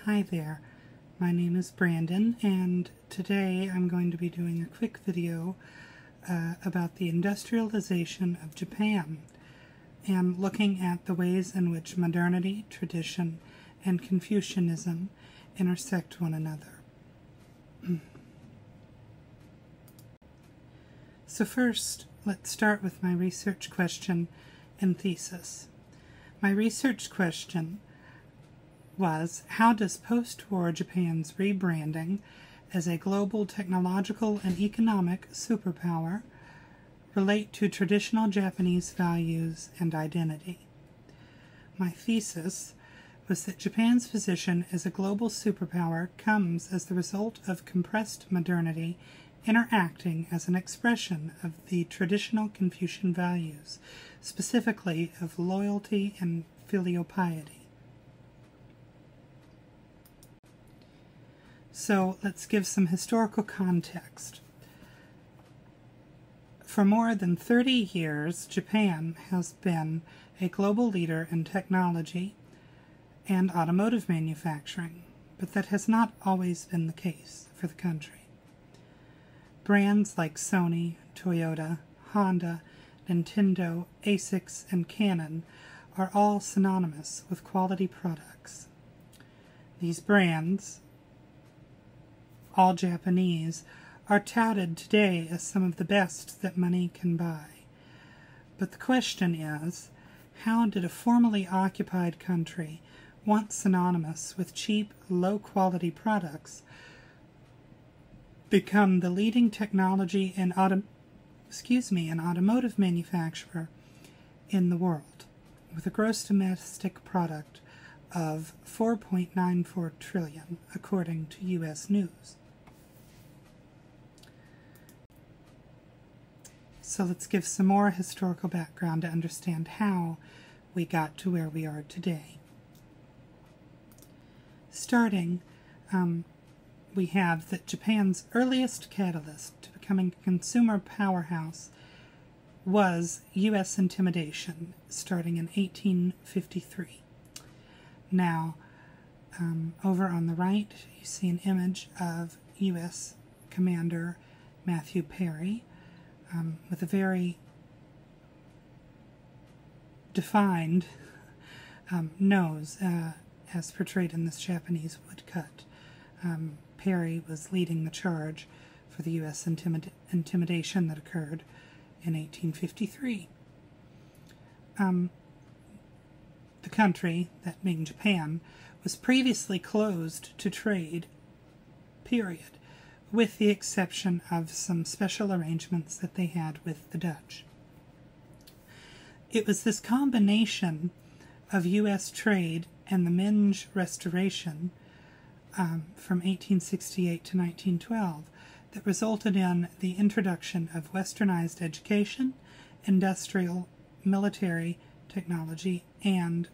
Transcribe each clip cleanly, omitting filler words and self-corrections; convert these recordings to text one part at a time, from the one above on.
Hi there, my name is Brandon, and today I'm going to be doing a quick video about the industrialization of Japan and looking at the ways in which modernity, tradition, and Confucianism intersect one another. So first, let's start with my research question and thesis. My research question was, how does post-war Japan's rebranding as a global technological and economic superpower relate to traditional Japanese values and identity? My thesis was that Japan's position as a global superpower comes as the result of compressed modernity interacting as an expression of the traditional Confucian values, specifically of loyalty and filial piety. So let's give some historical context. For more than 30 years, Japan has been a global leader in technology and automotive manufacturing, but that has not always been the case for the country. Brands like Sony, Toyota, Honda, Nintendo, ASICS, and Canon are all synonymous with quality products. These brands, all Japanese, are touted today as some of the best that money can buy. But the question is, how did a formerly occupied country, once synonymous with cheap, low-quality products, become the leading technology and automotive manufacturer in the world, with a gross domestic product of $4.94 trillion, according to U.S. News? So let's give some more historical background to understand how we got to where we are today. Starting, we have that Japan's earliest catalyst to becoming a consumer powerhouse was U.S. intimidation, starting in 1853. Now, over on the right, you see an image of U.S. Commander Matthew Perry, with a very defined nose, as portrayed in this Japanese woodcut. Perry was leading the charge for the U.S. intimidation that occurred in 1853. The country, that being Japan, was previously closed to trade, period, with the exception of some special arrangements that they had with the Dutch. It was this combination of U.S. trade and the Ming Restoration from 1868 to 1912 that resulted in the introduction of westernized education, industrial, military technology, and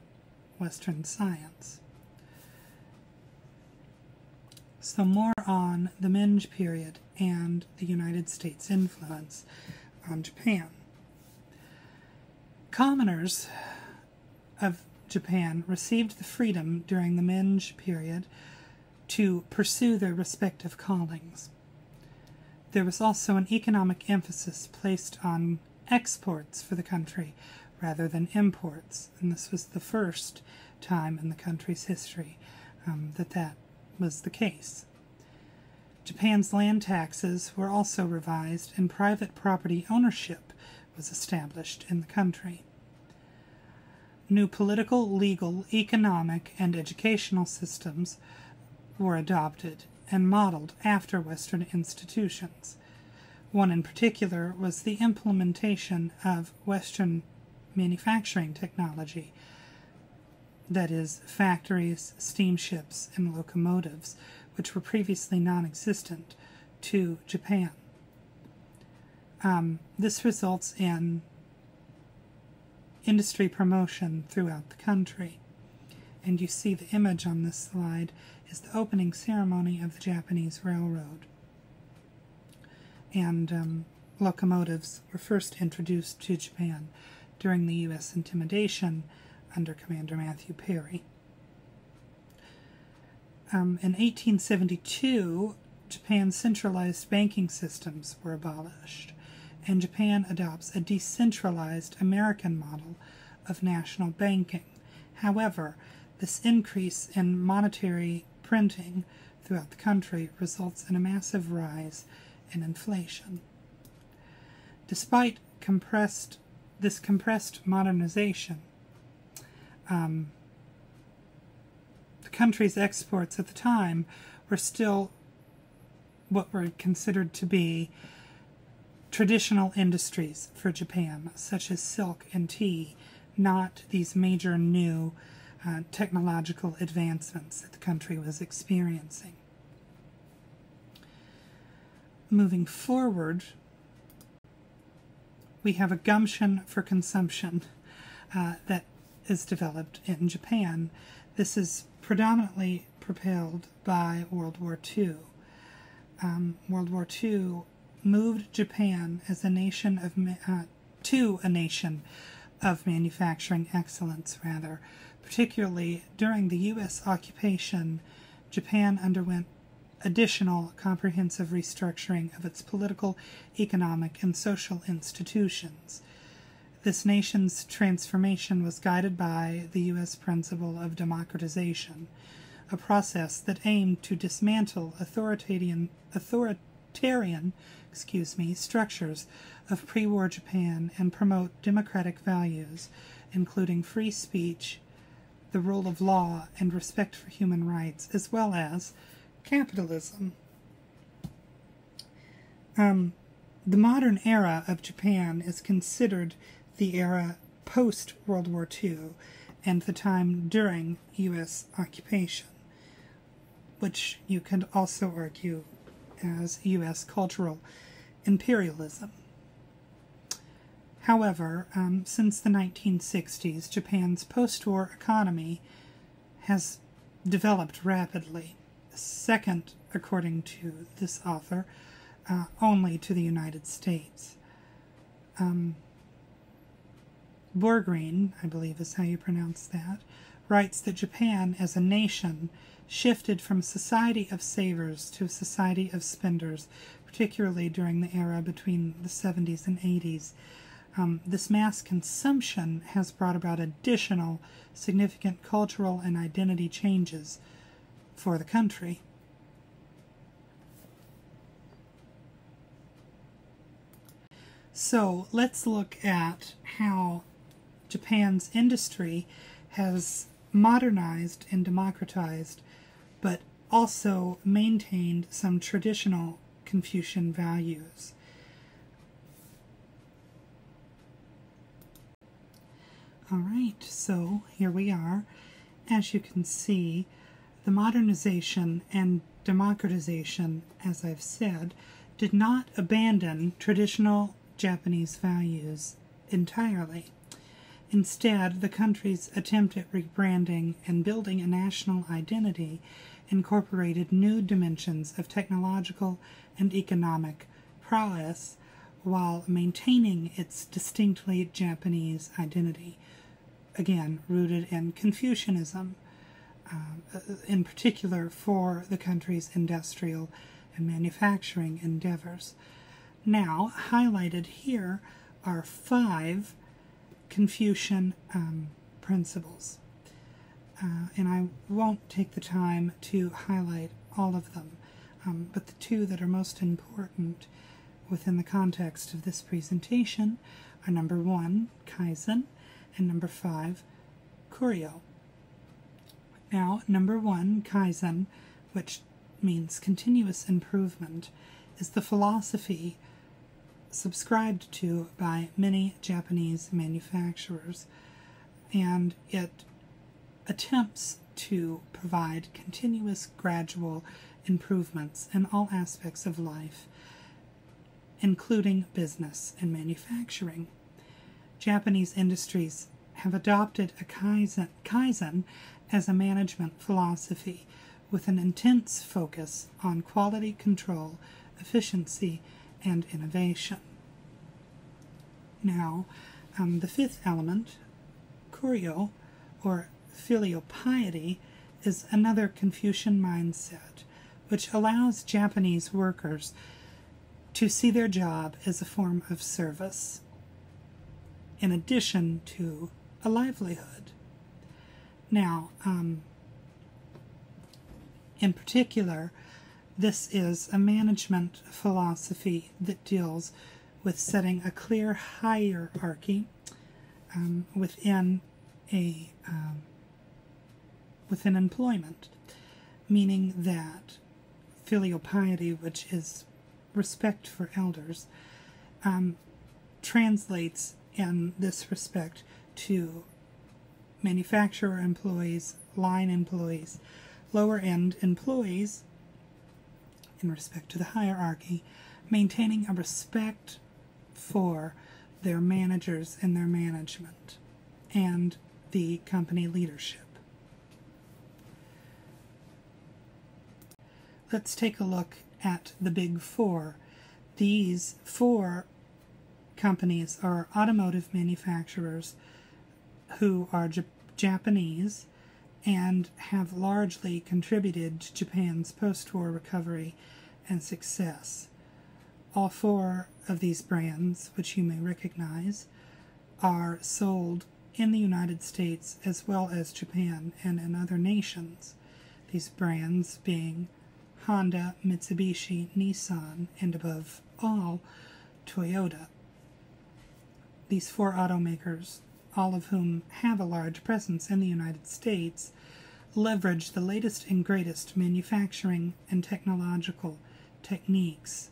Western science. So more on the Ming period and the United States' influence on Japan. Commoners of Japan received the freedom during the Ming period to pursue their respective callings. There was also an economic emphasis placed on exports for the country rather than imports, and this was the first time in the country's history that was the case. Japan's land taxes were also revised, and private property ownership was established in the country. New political, legal, economic, and educational systems were adopted and modeled after Western institutions. One in particular was the implementation of Western manufacturing technology, that is, factories, steamships, and locomotives, which were previously non-existent to Japan. This results in industry promotion throughout the country. And you see the image on this slide is the opening ceremony of the Japanese Railroad. And locomotives were first introduced to Japan during the U.S. intimidation under Commander Matthew Perry. In 1872, Japan's centralized banking systems were abolished, and Japan adopts a decentralized American model of national banking. However, this increase in monetary printing throughout the country results in a massive rise in inflation. Despite this compressed modernization, the country's exports at the time were still what were considered to be traditional industries for Japan, such as silk and tea, not these major new technological advancements that the country was experiencing. Moving forward, we have a gumption for consumption that is developed in Japan. This is predominantly propelled by World War II. World War II moved Japan as a nation of to a nation of manufacturing excellence, rather. Particularly during the U.S. occupation, Japan underwent additional comprehensive restructuring of its political, economic, and social institutions. This nation's transformation was guided by the U.S. principle of democratization, a process that aimed to dismantle authoritarian structures of pre-war Japan and promote democratic values, including free speech, the rule of law, and respect for human rights, as well as capitalism. The modern era of Japan is considered the era post-World War II and the time during U.S. occupation, which you could also argue as U.S. cultural imperialism. However, since the 1960s, Japan's post-war economy has developed rapidly, second, according to this author, only to the United States. Borgreen, I believe is how you pronounce that, writes that Japan as a nation shifted from a society of savers to a society of spenders, particularly during the era between the 70s and 80s. This mass consumption has brought about additional significant cultural and identity changes for the country. So let's look at how Japan's industry has modernized and democratized, but also maintained some traditional Confucian values. All right, so here we are. As you can see, the modernization and democratization, as I've said, did not abandon traditional Japanese values entirely. Instead, the country's attempt at rebranding and building a national identity incorporated new dimensions of technological and economic prowess while maintaining its distinctly Japanese identity, again rooted in Confucianism, in particular for the country's industrial and manufacturing endeavors. Now, highlighted here are 5 Confucian principles, and I won't take the time to highlight all of them, but the 2 that are most important within the context of this presentation are number 1, Kaizen, and number 5, Kuryo. Now, number 1, Kaizen, which means continuous improvement, is the philosophy subscribed to by many Japanese manufacturers, and it attempts to provide continuous gradual improvements in all aspects of life, including business and manufacturing. Japanese industries have adopted a Kaizen as a management philosophy with an intense focus on quality control, efficiency, and innovation. Now, the 5th element, Kuryo, or filial piety, is another Confucian mindset, which allows Japanese workers to see their job as a form of service, in addition to a livelihood. Now, in particular, this is a management philosophy that deals with setting a clear hierarchy within employment, meaning that filial piety, which is respect for elders, translates in this respect to manufacturer employees, line employees, lower-end employees, in respect to the hierarchy, maintaining a respect for their managers and their management and the company leadership. Let's take a look at the Big Four. These four companies are automotive manufacturers who are Japanese and have largely contributed to Japan's post-war recovery and success. All four of these brands, which you may recognize, are sold in the United States as well as Japan and in other nations. These brands being Honda, Mitsubishi, Nissan, and above all, Toyota. These four automakers, all of whom have a large presence in the United States, leverage the latest and greatest manufacturing and technological techniques.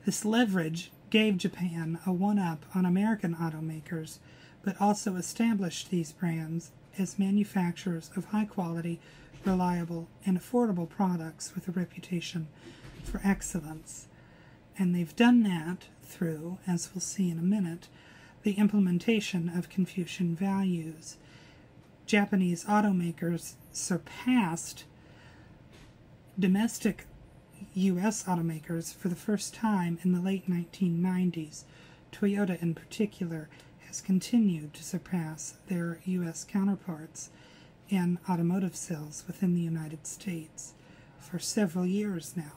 This leverage gave Japan a one-up on American automakers, but also established these brands as manufacturers of high-quality, reliable, and affordable products with a reputation for excellence. And they've done that through, as we'll see in a minute, the implementation of Confucian values. Japanese automakers surpassed domestic U.S. automakers for the first time in the late 1990s. Toyota, in particular, has continued to surpass their U.S. counterparts in automotive sales within the United States for several years now.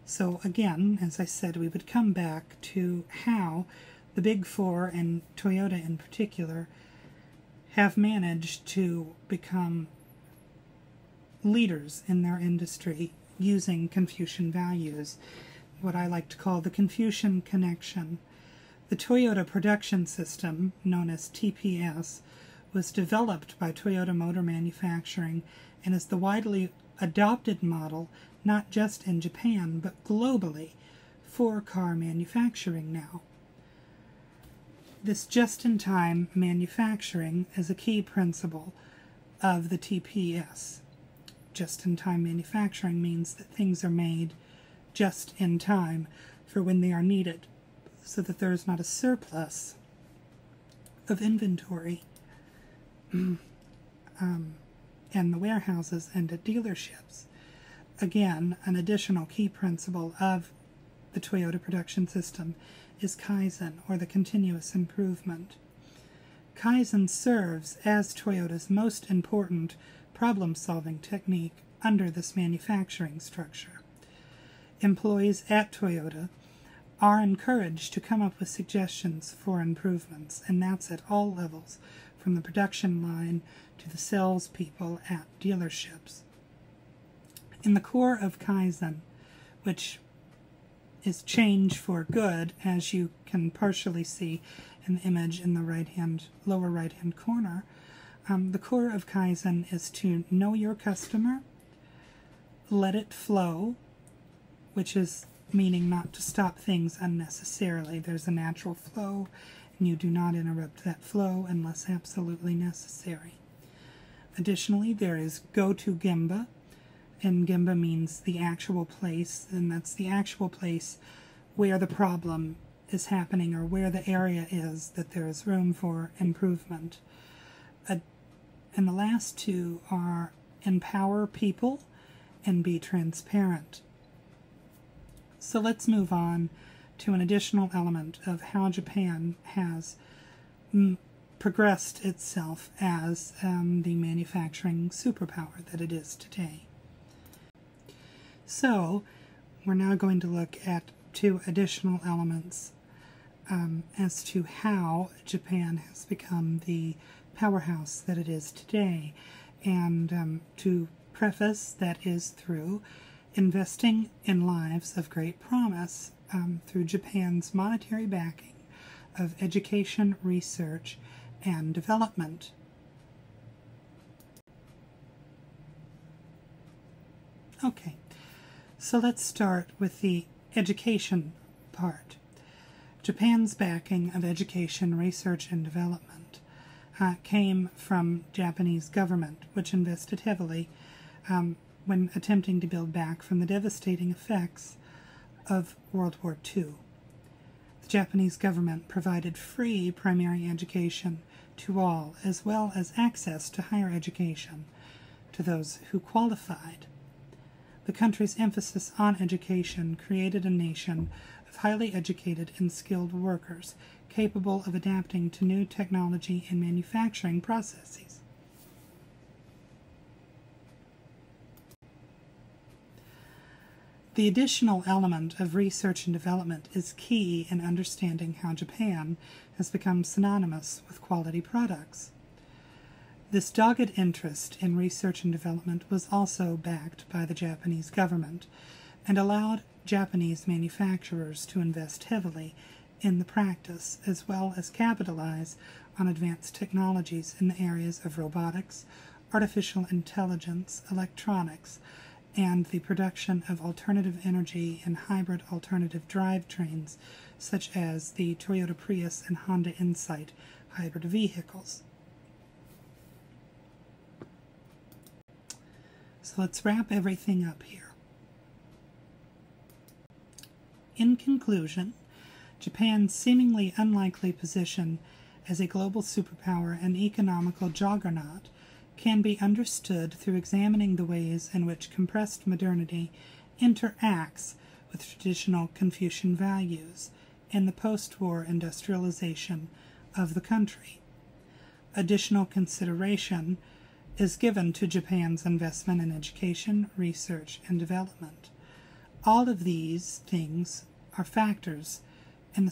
So again, as I said, we would come back to how the Big Four, and Toyota in particular, have managed to become leaders in their industry using Confucian values, what I like to call the Confucian connection. The Toyota production system, known as TPS, was developed by Toyota Motor Manufacturing and is the widely adopted model not just in Japan but globally for car manufacturing now. This just-in-time manufacturing is a key principle of the TPS. Just-in-time manufacturing means that things are made just in time for when they are needed, so that there is not a surplus of inventory in the warehouses and at dealerships. Again, an additional key principle of the Toyota production system is Kaizen, or the continuous improvement. Kaizen serves as Toyota's most important problem-solving technique under this manufacturing structure. Employees at Toyota are encouraged to come up with suggestions for improvements, and that's at all levels, from the production line to the salespeople at dealerships. In the core of Kaizen, which is change for good, as you can partially see in the image in the lower right-hand corner, the core of Kaizen is to know your customer, let it flow, which is meaning not to stop things unnecessarily. There's a natural flow, and you do not interrupt that flow unless absolutely necessary. Additionally, there is go to Gemba, and Gemba means the actual place, and that's the actual place where the problem is happening or where the area is that there is room for improvement. And the last two are empower people and be transparent. So let's move on to an additional element of how Japan has progressed itself as the manufacturing superpower that it is today. So, we're now going to look at two additional elements as to how Japan has become the powerhouse that it is today. And to preface, that is through investing in lives of great promise through Japan's monetary backing of education, research, and development. Okay, so let's start with the education part. Japan's backing of education, research, and development came from Japanese government, which invested heavily when attempting to build back from the devastating effects of World War II. The Japanese government provided free primary education to all, as well as access to higher education to those who qualified. The country's emphasis on education created a nation of highly educated and skilled workers capable of adapting to new technology and manufacturing processes. The additional element of research and development is key in understanding how Japan has become synonymous with quality products. This dogged interest in research and development was also backed by the Japanese government and allowed Japanese manufacturers to invest heavily in the practice as well as capitalize on advanced technologies in the areas of robotics, artificial intelligence, electronics, and the production of alternative energy and hybrid alternative drivetrains such as the Toyota Prius and Honda Insight hybrid vehicles. So let's wrap everything up here. In conclusion, Japan's seemingly unlikely position as a global superpower and economical juggernaut can be understood through examining the ways in which compressed modernity interacts with traditional Confucian values in the post-war industrialization of the country. Additional consideration is given to Japan's investment in education, research, and development. All of these things are factors in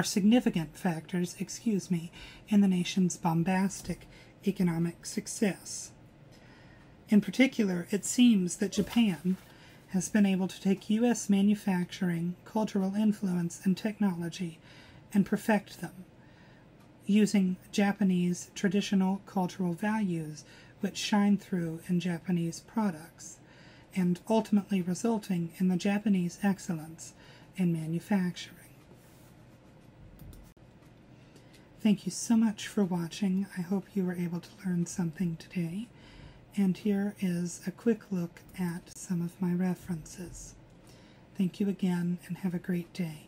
significant factors, in the nation's bombastic economic success. In particular, it seems that Japan has been able to take U.S. manufacturing, cultural influence, and technology and perfect them, using Japanese traditional cultural values which shine through in Japanese products, and ultimately resulting in the Japanese excellence in manufacturing. Thank you so much for watching. I hope you were able to learn something today. And here is a quick look at some of my references. Thank you again, and have a great day.